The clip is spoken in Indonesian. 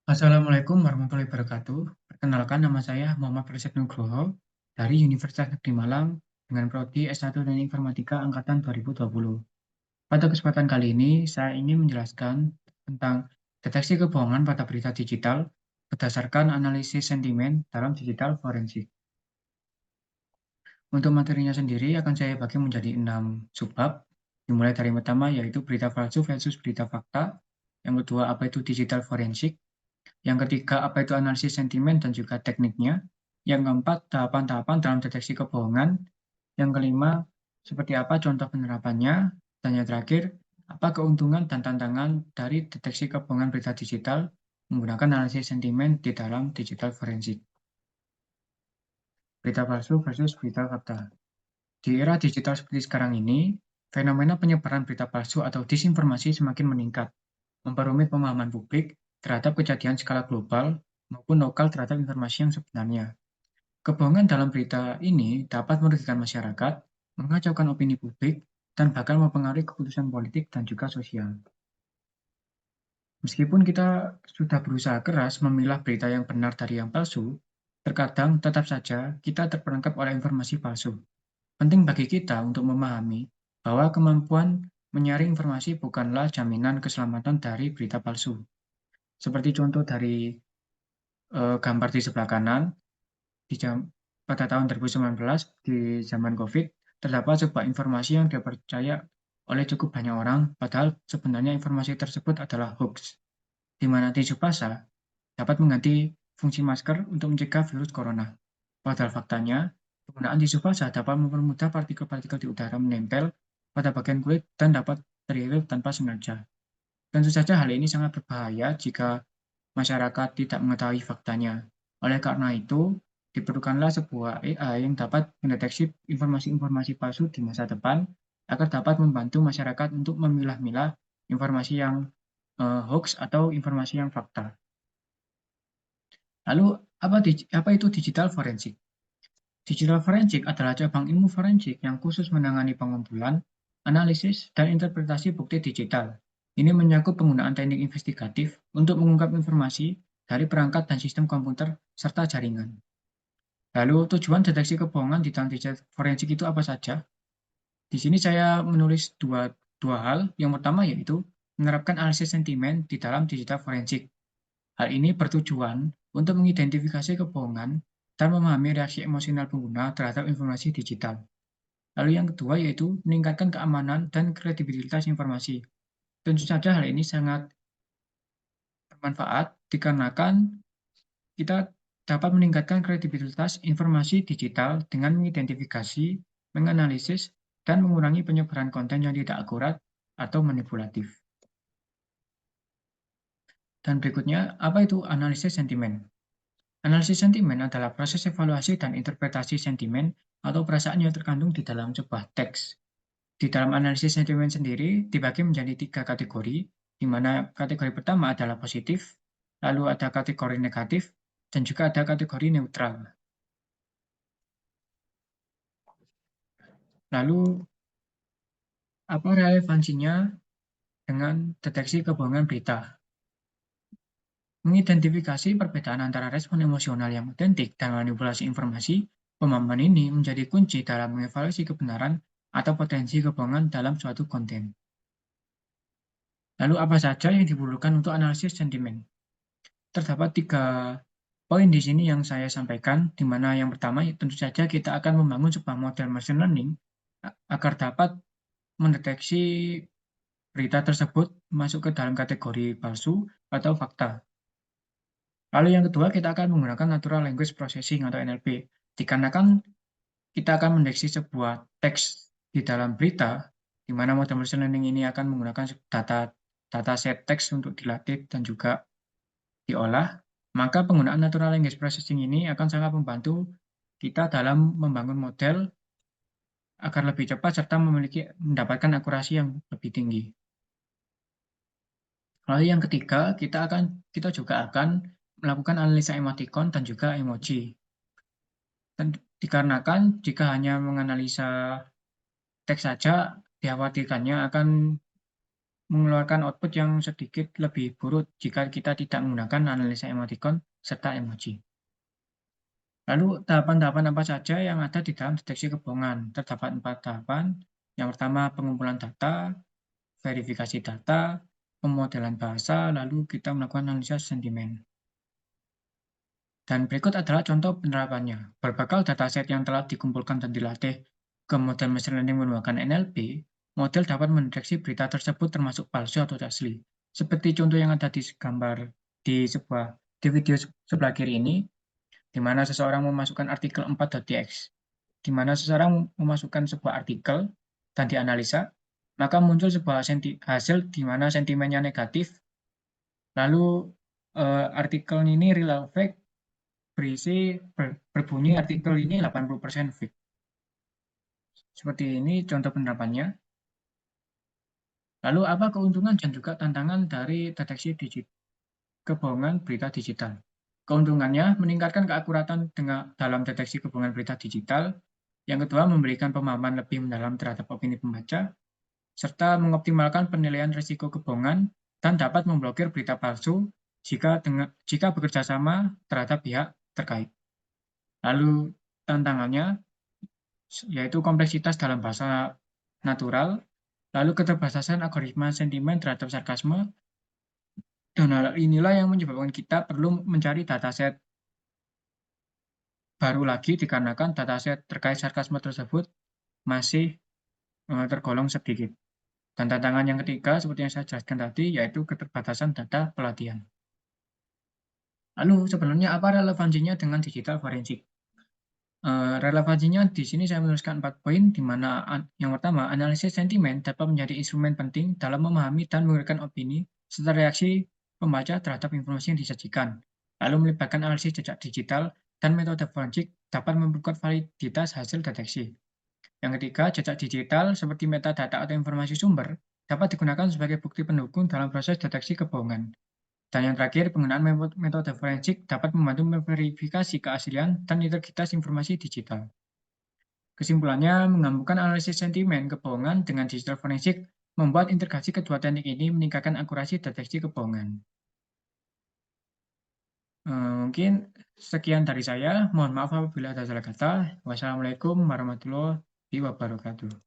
Assalamualaikum warahmatullahi wabarakatuh. Perkenalkan, nama saya Muhammad Praset Nugroho dari Universitas Negeri Malang dengan prodi S1 Teknik Informatika angkatan 2020. Pada kesempatan kali ini, saya ingin menjelaskan tentang deteksi kebohongan pada berita digital berdasarkan analisis sentimen dalam digital forensik. Untuk materinya sendiri akan saya bagi menjadi 6 subbab, dimulai dari yang pertama yaitu berita palsu versus berita fakta, yang kedua apa itu digital forensik, yang ketiga, apa itu analisis sentimen dan juga tekniknya. Yang keempat, tahapan-tahapan dalam deteksi kebohongan. Yang kelima, seperti apa contoh penerapannya. Dan yang terakhir, apa keuntungan dan tantangan dari deteksi kebohongan berita digital menggunakan analisis sentimen di dalam digital forensik. Berita palsu versus berita fakta. Di era digital seperti sekarang ini, fenomena penyebaran berita palsu atau disinformasi semakin meningkat, memperumit pemahaman publik terhadap kejadian skala global maupun lokal terhadap informasi yang sebenarnya. Kebohongan dalam berita ini dapat merugikan masyarakat, mengacaukan opini publik, dan bahkan mempengaruhi keputusan politik dan juga sosial. Meskipun kita sudah berusaha keras memilah berita yang benar dari yang palsu, terkadang tetap saja kita terperangkap oleh informasi palsu. Penting bagi kita untuk memahami bahwa kemampuan menyaring informasi bukanlah jaminan keselamatan dari berita palsu. Seperti contoh dari gambar di sebelah kanan, di jam, pada tahun 2019 di zaman COVID, terdapat sebuah informasi yang dipercaya oleh cukup banyak orang, padahal sebenarnya informasi tersebut adalah hoax, di mana tisu basah dapat mengganti fungsi masker untuk mencegah virus corona. Padahal faktanya, penggunaan tisu basah dapat mempermudah partikel-partikel di udara menempel pada bagian kulit dan dapat terhirup tanpa sengaja. Tentu saja hal ini sangat berbahaya jika masyarakat tidak mengetahui faktanya. Oleh karena itu, diperlukanlah sebuah AI yang dapat mendeteksi informasi-informasi palsu di masa depan agar dapat membantu masyarakat untuk memilah-milah informasi yang hoax atau informasi yang fakta. Lalu, apa itu digital forensik? Digital forensik adalah cabang ilmu forensik yang khusus menangani pengumpulan, analisis, dan interpretasi bukti digital. Ini mencakup penggunaan teknik investigatif untuk mengungkap informasi dari perangkat dan sistem komputer serta jaringan. Lalu, tujuan deteksi kebohongan di dalam digital forensik itu apa saja? Di sini saya menulis dua hal. Yang pertama yaitu menerapkan analisis sentimen di dalam digital forensik. Hal ini bertujuan untuk mengidentifikasi kebohongan dan memahami reaksi emosional pengguna terhadap informasi digital. Lalu yang kedua yaitu meningkatkan keamanan dan kredibilitas informasi. Tentu saja hal ini sangat bermanfaat dikarenakan kita dapat meningkatkan kredibilitas informasi digital dengan mengidentifikasi, menganalisis, dan mengurangi penyebaran konten yang tidak akurat atau manipulatif. Dan berikutnya, apa itu analisis sentimen? Analisis sentimen adalah proses evaluasi dan interpretasi sentimen atau perasaan yang terkandung di dalam sebuah teks. Di dalam analisis sentimen sendiri dibagi menjadi 3 kategori, di mana kategori pertama adalah positif, lalu ada kategori negatif, dan juga ada kategori neutral. Lalu, apa relevansinya dengan deteksi kebohongan berita? Mengidentifikasi perbedaan antara respon emosional yang otentik dan manipulasi informasi, pemahaman ini menjadi kunci dalam mengevaluasi kebenaran atau potensi kebohongan dalam suatu konten. Lalu apa saja yang diperlukan untuk analisis sentimen? Terdapat 3 poin di sini yang saya sampaikan, di mana yang pertama tentu saja kita akan membangun sebuah model machine learning agar dapat mendeteksi berita tersebut masuk ke dalam kategori palsu atau fakta. Lalu yang kedua, kita akan menggunakan Natural Language Processing atau NLP. Dikarenakan kita akan mendeteksi sebuah teks di dalam berita, di mana model machine learning ini akan menggunakan dataset teks untuk dilatih dan juga diolah, maka penggunaan Natural Language Processing ini akan sangat membantu kita dalam membangun model agar lebih cepat serta mendapatkan akurasi yang lebih tinggi. Lalu yang ketiga, kita juga akan melakukan analisa emoticon dan juga emoji. Dan dikarenakan jika hanya menganalisa teks saja, dikhawatirkannya akan mengeluarkan output yang sedikit lebih buruk jika kita tidak menggunakan analisa emotikon serta emoji. Lalu tahapan-tahapan apa saja yang ada di dalam deteksi kebohongan? Terdapat 4 tahapan. Yang pertama pengumpulan data, verifikasi data, pemodelan bahasa, lalu kita melakukan analisa sentimen. Dan berikut adalah contoh penerapannya. Berbekal dataset yang telah dikumpulkan dan dilatih ke model machine learning menggunakan NLP, model dapat mendeteksi berita tersebut termasuk palsu atau asli. Seperti contoh yang ada di gambar di video sebelah kiri ini, di mana seseorang memasukkan artikel 4.txt, di mana seseorang memasukkan sebuah artikel dan dianalisa, maka muncul sebuah hasil di mana sentimennya negatif, lalu artikel ini real atau fake, berbunyi artikel ini 80% fake. Seperti ini contoh penerapannya. Lalu apa keuntungan dan juga tantangan dari deteksi kebohongan berita digital? Keuntungannya meningkatkan keakuratan dalam deteksi kebohongan berita digital. Yang kedua, memberikan pemahaman lebih mendalam terhadap opini pembaca, serta mengoptimalkan penilaian risiko kebohongan dan dapat memblokir berita palsu jika bekerja sama terhadap pihak terkait. Lalu tantangannya yaitu kompleksitas dalam bahasa natural, lalu keterbatasan algoritma sentimen terhadap sarkasme, dan hal inilah yang menyebabkan kita perlu mencari dataset baru lagi dikarenakan dataset terkait sarkasme tersebut masih tergolong sedikit. Dan tantangan yang ketiga, seperti yang saya jelaskan tadi, yaitu keterbatasan data pelatihan. Lalu sebenarnya apa relevansinya dengan digital forensik? Relevansinya di sini saya menuliskan 4 poin, di mana yang pertama, analisis sentimen dapat menjadi instrumen penting dalam memahami dan memberikan opini serta reaksi pembaca terhadap informasi yang disajikan. Lalu melibatkan analisis jejak digital dan metode forensik dapat memperkuat validitas hasil deteksi. Yang ketiga, jejak digital seperti metadata atau informasi sumber dapat digunakan sebagai bukti pendukung dalam proses deteksi kebohongan. Dan yang terakhir, penggunaan metode forensik dapat membantu memverifikasi keaslian dan integritas informasi digital. Kesimpulannya, menggabungkan analisis sentimen kebohongan dengan digital forensik membuat integrasi kedua teknik ini meningkatkan akurasi deteksi kebohongan. Mungkin sekian dari saya. Mohon maaf apabila ada salah kata. Wassalamualaikum warahmatullahi wabarakatuh.